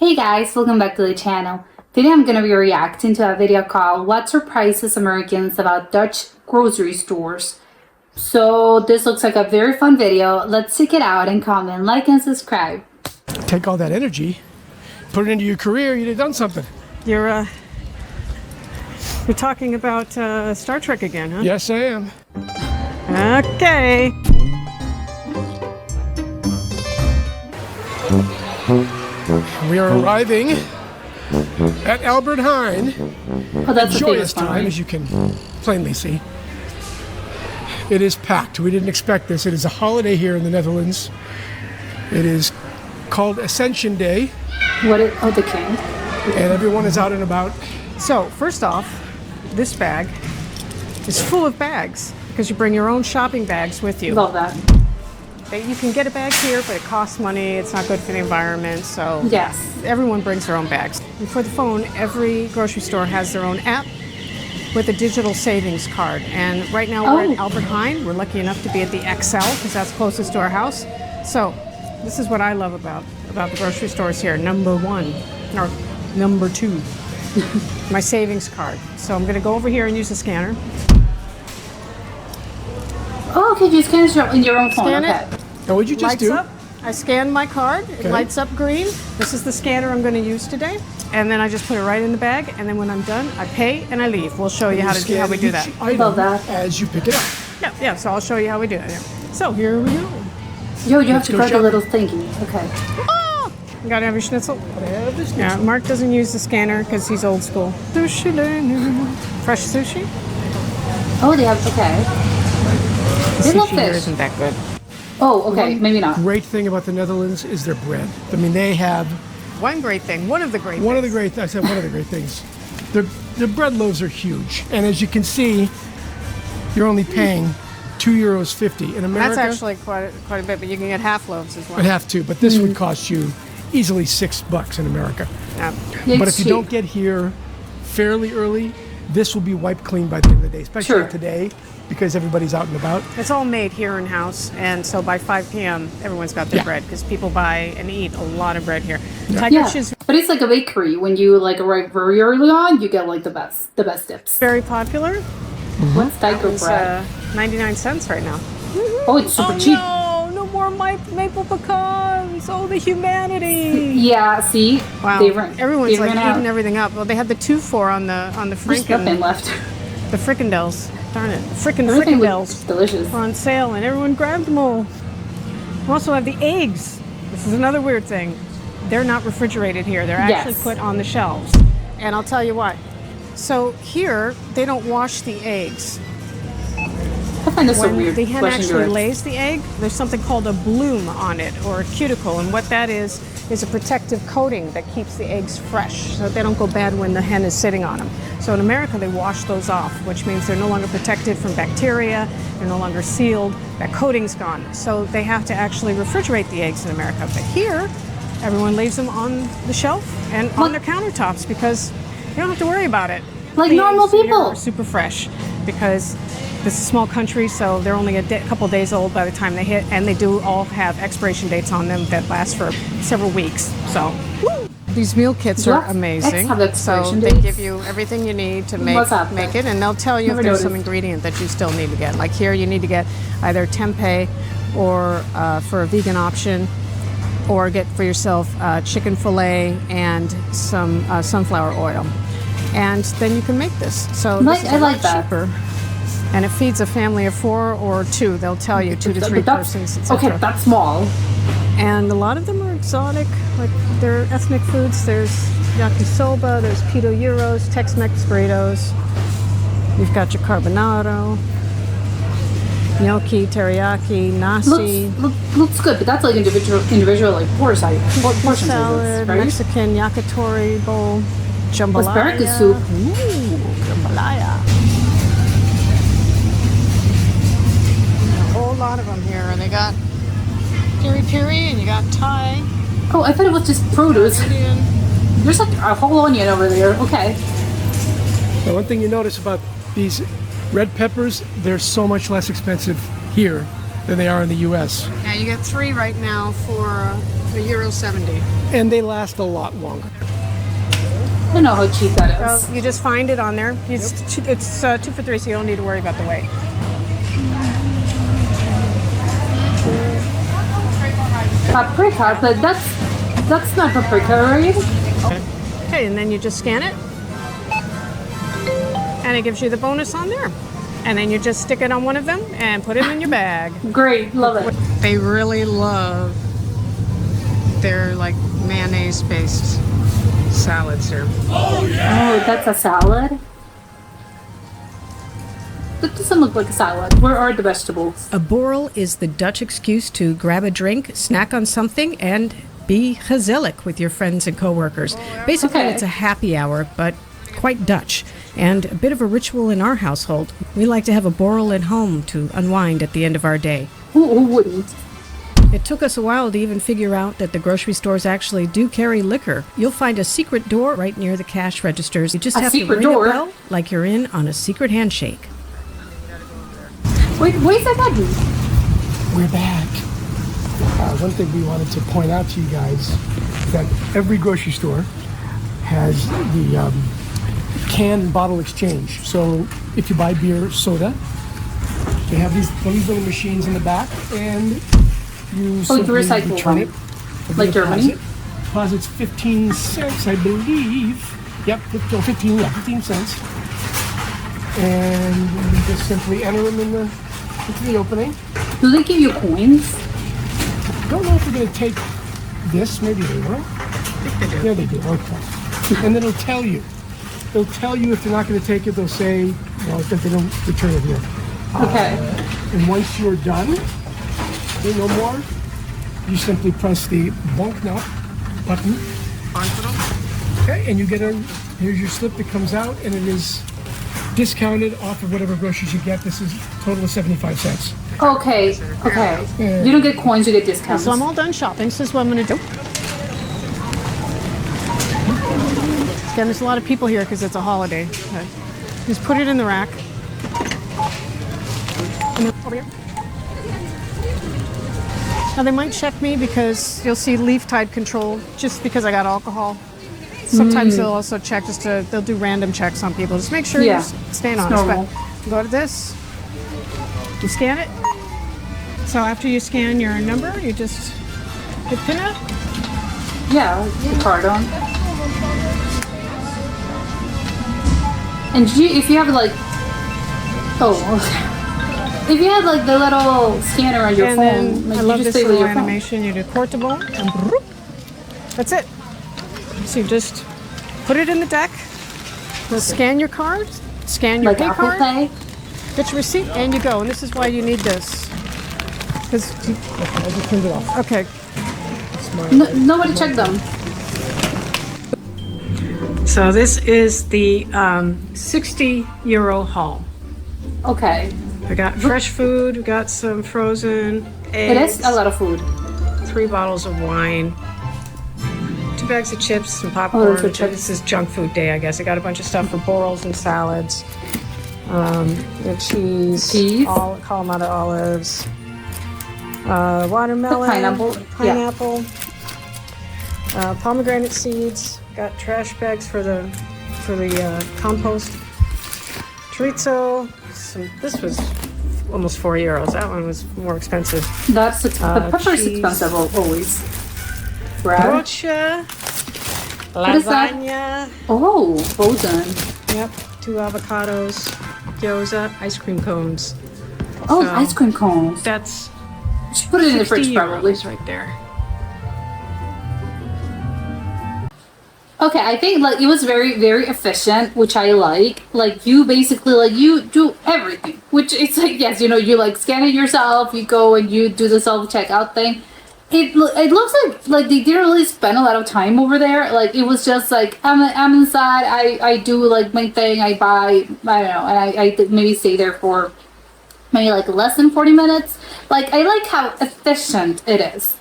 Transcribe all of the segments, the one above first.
Hey guys, welcome back to the channel. Today I'm going to be reacting to a video called What Surprises Americans About Dutch Grocery Stores. So this looks like a very fun video. Let's check it out and comment, like, and subscribe. Take all that energy, put it into your career, you'd have done something. You're talking about Star Trek again, huh? Yes, I am. Okay. We are arriving at Albert Heijn. Oh, that's a Joyous famous one, time, right? as you can plainly see. It is packed. We didn't expect this. It is a holiday here in the Netherlands. It is called Ascension Day, What is, oh, the king. and everyone is out and about. So, first off, this bag is full of bags because you bring your own shopping bags with you. Love that. You can get a bag here, but it costs money. It's not good for the environment, so Yes. everyone brings their own bags. And for the phone, every grocery store has their own app with a digital savings card. And right now we're Oh. at Albert Heijn. We're lucky enough to be at the XL because that's closest to our house. So this is what I love about the grocery stores here. Number one, or number two, my savings card. So I'm gonna go over here and use the scanner. Oh, okay, you scan it in your own phone. Scan Okay. it. Now, what'd you just Lights do? up. I scan my card. It Okay. lights up green. This is the scanner I'm going to use today. And then I just put it right in the bag. And then when I'm done, I pay and I leave. We'll show you how we do that. Each item Love that. as you pick it up. Yeah. So I'll show you how we do it. So here we go. Yo, you have Let's to go grab the shopping. little thingy. Okay. You got to have your schnitzel. I have this. Yeah. Mark doesn't use the scanner because he's old school. Sushi dinner. Fresh sushi. Oh, they have, okay. They love Sushi here fish. isn't that good. Oh, okay, maybe not. Great thing about the Netherlands is their bread. I mean, they have One great thing. One of the great one of the things. great. I said one of the great things. Their bread loaves are huge, and as you can see, you're only paying €2.50 in America. That's actually quite a bit, but you can get half loaves as well. I'd have to, but this would cost you easily $6 in America. Yeah. Yeah, But it's if you don't cheap. get here fairly early, this will be wiped clean by the end of the day, especially Sure. today because everybody's out and about. It's all made here in house, and so by 5 p.m. everyone's got their Yeah. bread because people buy and eat a lot of bread here. Yeah. Tiger Yeah, Cheese is but it's like a bakery. When you like arrive very early on, you get like the best dips. very popular. What's Tiger It's bread? 99 cents right now. Oh, it's super cheap. No more maple pecans. Oh, the humanity. Yeah, see? Wow, They ran, everyone's they like ran out. eating everything up. Well, they had the 2 for on the There's nothing frickin' left. the fricandels. Darn it, Everything fricandels was delicious. were on sale, and everyone grabbed them all. We also have the eggs. This is another weird thing. They're not refrigerated here. They're actually Yes. put on the shelves. And I'll tell you what. So here, they don't wash the eggs. I find this a When weird the hen question to actually ask. lays the egg, there's something called a bloom on it, or a cuticle, and what that is a protective coating that keeps the eggs fresh, so they don't go bad when the hen is sitting on them. So in America, they wash those off, which means they're no longer protected from bacteria, they're no longer sealed, that coating's gone. So they have to actually refrigerate the eggs in America. But here, everyone leaves them on the shelf and on their countertops because you don't have to worry about it. Like The normal eggs here people. are super fresh because this is a small country, so they're only a couple days old by the time they hit, and they do all have expiration dates on them that last for several weeks. So these meal kits are What? amazing. Have So expiration they dates? give you everything you need to What's up? make it, and they'll tell you Never if there's some noticed. ingredient that you still need to get. Like here, you need to get either tempeh or for a vegan option, or get for yourself chicken fillet and some sunflower oil, and then you can make this. So Like- this is I a like lot that. cheaper. And it feeds a family of 4 or 2. They'll tell you 2 to 3 But that's- persons, etc. Okay, that's small. And a lot of them are exotic, like they're ethnic foods. There's yakisoba, there's pito gyros, Tex-Mex burritos. You've got your carbonaro, gnocchi, teriyaki, nasi, Looks good, but that's like individual like portion sizes, salad, right? Mexican yakitori bowl, jambalaya. Asparagus soup. Ooh, jambalaya. A whole lot of them here, and they got piri-piri, and you got Thai, Oh, I thought it was just produce. Indian. There's like a whole onion over there. Okay. Now, one thing you notice about these red peppers, they're so much less expensive here than they are in the U.S. Yeah, you get 3 right now for €1.70. And they last a lot longer. I don't know how cheap that is. So you just find it on there. It's 2 for $3, so you don't need to worry about the weight. Paprika, but that's not paprika, right? Okay, and then you just scan it. And it gives you the bonus on there. And then you just stick it on one of them and put it in your bag. Great, love it. They really love their like mayonnaise-based salads here. Oh, that's a salad? That doesn't look like a salad. Where are the vegetables? A borrel is the Dutch excuse to grab a drink, snack on something, and be gezellig with your friends and coworkers. Basically, Okay. it's a happy hour, but quite Dutch, and a bit of a ritual in our household. We like to have a borrel at home to unwind at the end of our day. Who wouldn't? It took us a while to even figure out that the grocery stores actually do carry liquor. You'll find a secret door right near the cash registers. You just A have to secret ring door? a bell like you're in on a secret handshake. Wait, where's that button? We're back. One thing we wanted to point out to you guys is that every grocery store has the can and bottle exchange. So if you buy beer, soda, they have these little machines in the back, and you simply recycle return them. it. with Like a Germany? deposit. Deposit's 15 cents, I believe. Yep, 15 cents. And you just simply enter them into the opening. Do they give you coins? Don't know if we're going to take this. Maybe they will. I think they do. Yeah, they do. Okay. And it'll tell you. They'll tell you if they're not going to take it. They'll say, well, that they don't return it here. Okay. And once you're done, there's no more. You simply press the banknote button. Okay, and you get here's your slip that comes out, and it is discounted off of whatever groceries you get. This is a total of 75 cents. Okay. You don't get coins, you get discounts. So I'm all done shopping. This is what I'm going to do. Again, there's a lot of people here because it's a holiday. Okay. Just put it in the rack. And then over here. Now they might check me because you'll see leaf tide control just because I got alcohol. Sometimes they'll also check they'll do random checks on people. Just make sure Yeah, you're staying it's honest. normal. But go to this, you scan it. So after you scan your number, you just hit pin it. Yeah, the card on. And if you have like, if you had like the little scanner on your And phone, then like I you love just this say with little your phone. animation. You do portable, and broop. That's it. So you just put it in the deck, scan your card, scan your Like pay Apple card, Pay. get your receipt, and you go. And this is why you need this. Because I just turned it off. okay, Nobody checked them. so this is the €60 haul. Okay. We got fresh food, we got some frozen It eggs, is a lot of food. 3 bottles of wine, 2 bags of chips, some Oh, popcorn. those are chips. This is junk food day, I guess. I got a bunch of stuff for borals and salads. The cheese, Cheese. Kalamata olives, watermelon, pineapple. pomegranate seeds. Got trash bags for the compost. Chorizo. This was almost €4. That one was more expensive. That's the pepper is cheese. expensive always. Right? Brocha, What is that? lasagna. Oh, frozen. Yep, 2 avocados, gyoza, ice cream cones. Oh, So- ice cream cones. That's You should put it in the fridge probably. €60 right there. Okay, I think like it was very, very efficient, which I like. Like you basically like you do everything, which it's like yes, you know, you like scan it yourself, you go and you do the self checkout thing. It looks like they didn't really spend a lot of time over there. Like it was just like I'm inside. I do like my thing. I buy I don't know, and I maybe stay there for maybe like less than 40 minutes. Like I like how efficient it is.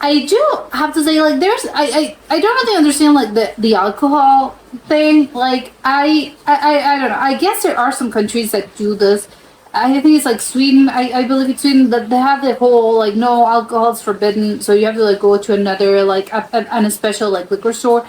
I do have to say, like, there's, I don't really understand, like, the alcohol thing. Like, I don't know. I guess there are some countries that do this I think it's like Sweden. I believe it's Sweden that they have the whole like no alcohol is forbidden, so you have to like go to another like a special like liquor store.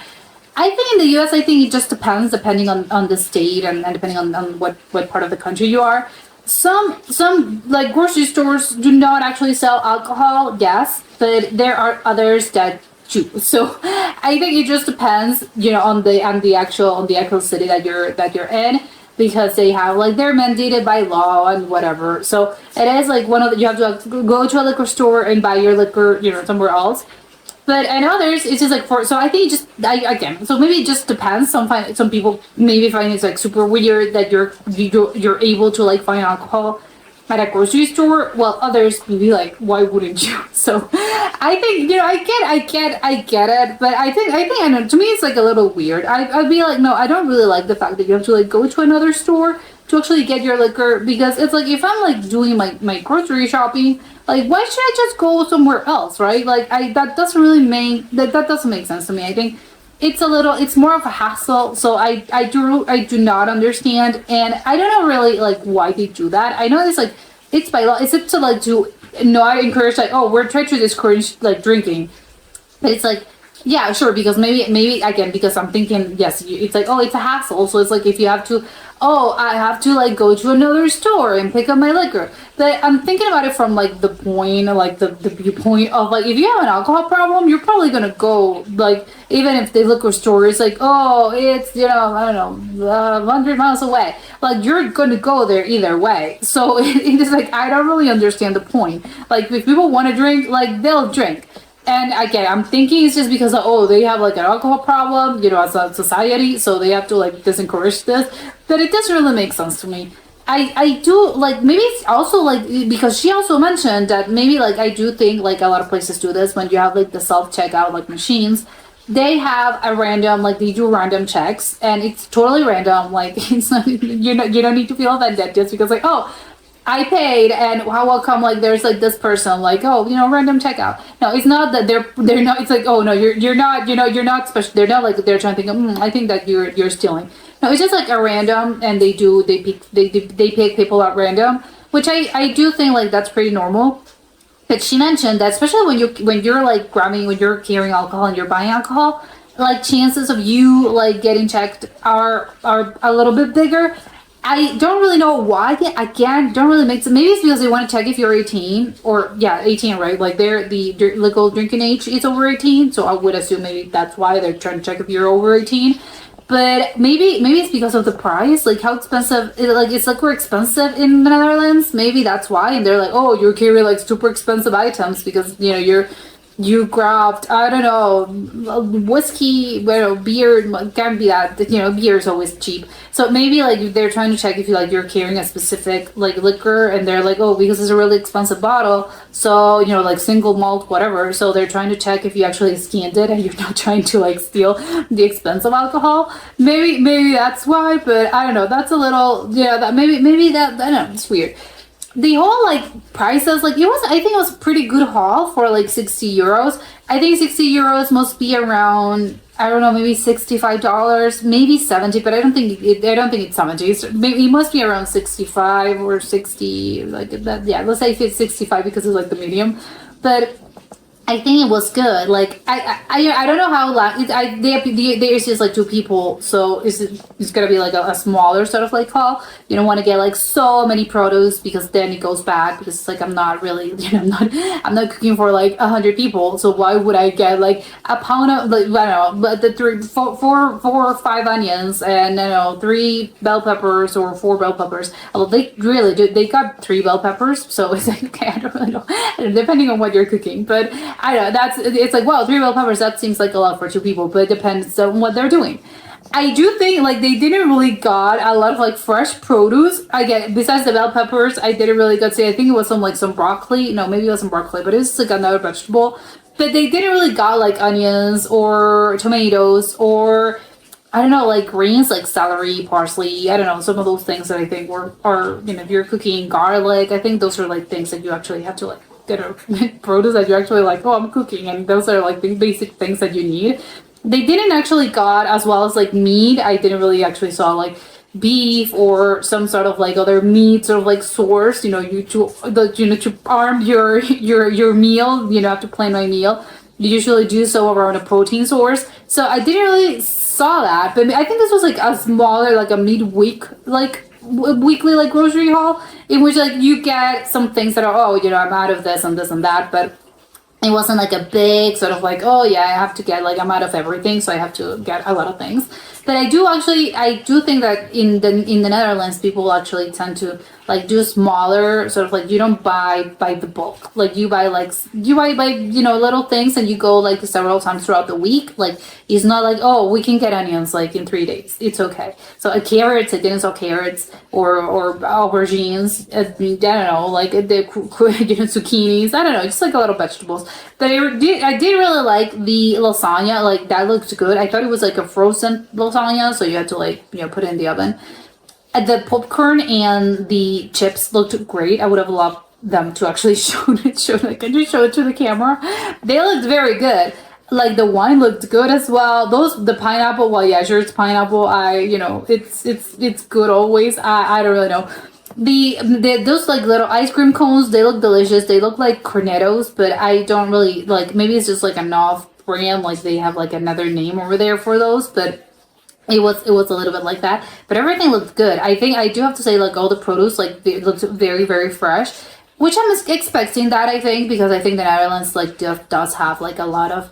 I think in the U.S. I think it just depends depending on the state and depending on what part of the country you are. Some like grocery stores do not actually sell alcohol, yes, but there are others that do. So I think it just depends, on the actual city that you're in, because they have like they're mandated by law and whatever. So it is like you have to go to a liquor store and buy your liquor, somewhere else. But I know it's just like so I think again, so maybe it just depends. Some people maybe find it's like super weird that you're able to like find alcohol at a grocery store, while others will be like, why wouldn't you? So I think, I get it, but I think I know, to me it's like a little weird. I'd be like, no, I don't really like the fact that you have to like go to another store to actually get your liquor, because it's like if I'm like doing my grocery shopping, like why should I just go somewhere else, right? Like that doesn't really that doesn't make sense to me. I think it's more of a hassle, so I do not understand, and I don't know really like why they do that. I know it's by law. Is it to like to not encourage like, oh, we're trying to discourage like drinking, but it's like, yeah, sure, because maybe again, because I'm thinking, yes, it's like, oh, it's a hassle, so it's like if you have to, oh, I have to like go to another store and pick up my liquor. But I'm thinking about it from like the point, like the viewpoint of like, if you have an alcohol problem, you're probably gonna go, like, even if the liquor store is like, oh, it's, I don't know, 100 miles away, like you're gonna go there either way. So it is like, I don't really understand the point. Like if people want to drink, like they'll drink. And again, I'm thinking it's just because they have like an alcohol problem, as a society, so they have to like disencourage this. But it doesn't really make sense to me. I do like, maybe it's also like because she also mentioned that maybe like I do think like a lot of places do this when you have like the self checkout like machines. They have a random, like they do random checks, and it's totally random. Like it's not, you don't need to feel offended just because like, oh, I paid, and how come like there's like this person like, oh, random checkout. No, it's not that they're not. It's like, oh no, you're not, you're not special. They're not like they're trying to think, I think that you're stealing. No, it's just like a random, and they pick people at random, which I do think like that's pretty normal. But she mentioned that especially when you're like when you're carrying alcohol and you're buying alcohol, like chances of you like getting checked are a little bit bigger. I don't really know why. Again, don't really make sense. Maybe it's because they want to check if you're 18 or 18, right? Like the legal drinking age is over 18, so I would assume maybe that's why they're trying to check if you're over 18. But maybe it's because of the price, like how expensive. It's like we're expensive in the Netherlands. Maybe that's why, and they're like, oh, you're carrying like super expensive items because you grabbed, I don't know, whiskey, beer, can't be that, beer is always cheap. So maybe like they're trying to check if you're carrying a specific like liquor, and they're like, oh, because it's a really expensive bottle, so like single malt, whatever. So they're trying to check if you actually scanned it and you're not trying to like steal the expensive alcohol. Maybe that's why, but I don't know. That's a little, that maybe that, I don't know, it's weird. The whole like prices, like I think it was a pretty good haul for like 60 euros. I think 60 euros must be around, I don't know, maybe $65, maybe 70, but I don't think it's 70. So maybe it must be around 65 or 60, like that. Yeah, let's say it's 65 because it's like the medium. But I think it was good. Like I don't know how long. There's just like two people, so it's gonna be like a smaller sort of like haul. You don't want to get like so many produce because then it goes bad. Because it's like I'm not really, I'm not cooking for like 100 people. So why would I get like a pound of like, I don't know, but the four or five onions and 3 bell peppers or 4 bell peppers. Well, they really do. They got 3 bell peppers, so it's like, okay, I don't really know, depending on what you're cooking, but. I don't know, it's like, wow, 3 bell peppers, that seems like a lot for 2 people, but it depends on what they're doing. I do think like they didn't really got a lot of like fresh produce. Again, besides the bell peppers, I didn't really got I think it was some broccoli. No, maybe it wasn't broccoli, but it was like another vegetable. But they didn't really got like onions or tomatoes or I don't know, like greens like celery, parsley. I don't know, some of those things that I think are if you're cooking garlic, I think those are like things that you actually have to like produce that you're actually like, oh, I'm cooking, and those are like the basic things that you need. They didn't actually got as well as like meat. I didn't really actually saw like beef or some sort of like other meat sort of like source, you know, to arm your meal, you know, have to plan my meal. You usually do so around a protein source. So I didn't really saw that, but I think this was like a smaller, like a midweek, like weekly like grocery haul in which like you get some things that are, oh, you know, I'm out of this and this and that, but it wasn't like a big sort of like, oh yeah, I have to get like, I'm out of everything, so I have to get a lot of things. But I do think that in the Netherlands, people actually tend to like do smaller sort of like, you don't buy by the bulk, like you buy you know, little things, and you go like several times throughout the week. Like it's not like, oh, we can get onions like in 3 days, it's okay. So carrots, I didn't sell carrots or aubergines, I don't know, like the you know, zucchinis, I don't know, just like a lot of vegetables. But I did really like the lasagna, like that looked good. I thought it was like a frozen lasagna, so you had to like, you know, put it in the oven. The popcorn and the chips looked great. I would have loved them to actually show it. Can you show it to the camera? They looked very good. Like the wine looked good as well. The pineapple, well, yeah, sure, it's pineapple. You know, it's good always. I don't really know. Those like little ice cream cones, they look delicious. They look like cornettos, but I don't really like, maybe it's just like a Knopf brand, like they have like another name over there for those, but it was a little bit like that. But everything looked good. I think I do have to say, like all the produce, like it looked very, very fresh, which I'm expecting that, I think, because I think the Netherlands like does have like a lot of,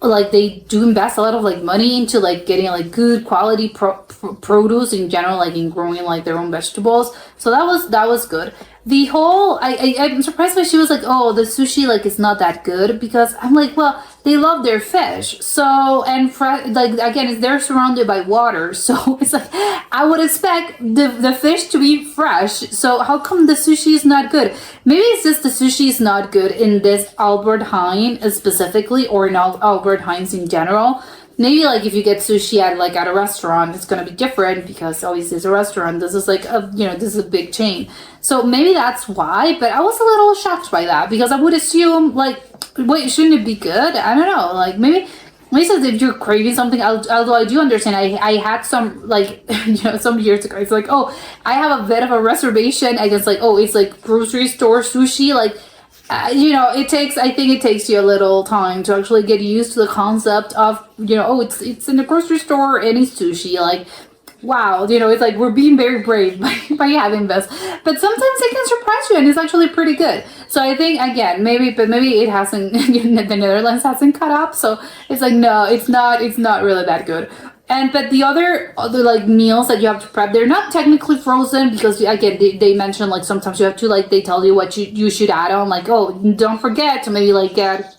like they do invest a lot of like money into like getting like good quality produce in general, like in growing like their own vegetables. So that was good. The whole I'm surprised by she was like, oh, the sushi like is not that good, because I'm like, well, they love their fish, so, and like again, they're surrounded by water, so it's like I would expect the fish to be fresh. So how come the sushi is not good? Maybe it's just the sushi is not good in this Albert Heijn specifically, or in Albert Heijn's in general. Maybe like if you get sushi at a restaurant, it's gonna be different, because obviously it's a restaurant. This is like this is a big chain, so maybe that's why. But I was a little shocked by that, because I would assume like, wait, shouldn't it be good? I don't know. Like maybe says if you're craving something, although I do understand. I had some like some years ago. It's like, oh, I have a bit of a reservation against like, oh, it's like grocery store sushi, like. I think it takes you a little time to actually get used to the concept of, oh, it's in the grocery store and it's sushi. Like, wow, it's like we're being very brave by having this. But sometimes it can surprise you, and it's actually pretty good. So I think, again, maybe it hasn't, the Netherlands hasn't caught up. So it's like, no, it's not really that good. But the other like meals that you have to prep, they're not technically frozen, because again, they mention like sometimes you have to, like, they tell you what you should add on, like, oh, don't forget to maybe like get,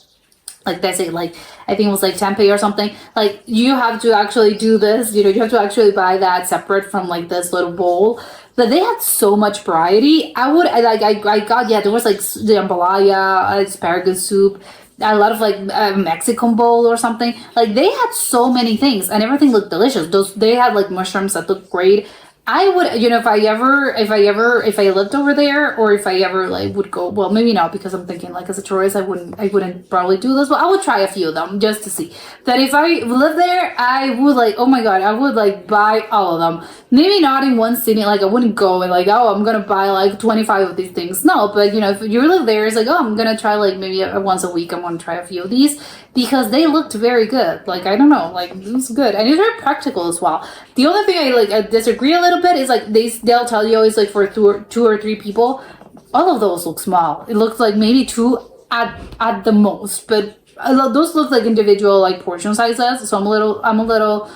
like they say, like I think it was like tempeh or something, like you have to actually do this, you have to actually buy that separate from like this little bowl. But they had so much variety. I got, yeah, there was like the jambalaya, asparagus soup, a lot of like a Mexican bowl or something. Like they had so many things, and everything looked delicious. They had like mushrooms that looked great. I would, if I lived over there, or if I ever like would go, well, maybe not, because I'm thinking like as a tourist, I wouldn't probably do this, but I would try a few of them just to see. That if I lived there, I would like, oh my god, I would like buy all of them. Maybe not in one sitting, like I wouldn't go and like, oh, I'm gonna buy like 25 of these things. No, but if you live there, it's like, oh, I'm gonna try like maybe once a week, I'm gonna try a few of these, because they looked very good. Like, I don't know, like it was good, and it's very practical as well. The only thing I disagree a little bit is like they'll tell you always like for two or three people. All of those look small. It looks like maybe two at the most, but those look like individual like portion sizes. So I'm a little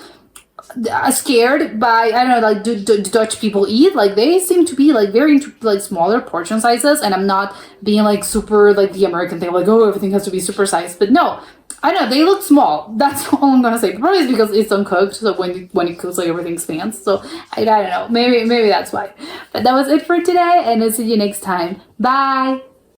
scared by, I don't know, like do Dutch people eat? Like they seem to be like very into like smaller portion sizes, and I'm not being like super like the American thing, like, oh, everything has to be super sized, but no. I know they look small. That's all I'm gonna say. Probably it's because it's uncooked, so when it cooks, like everything expands. So I don't know. Maybe that's why. But that was it for today, and I'll see you next time. Bye.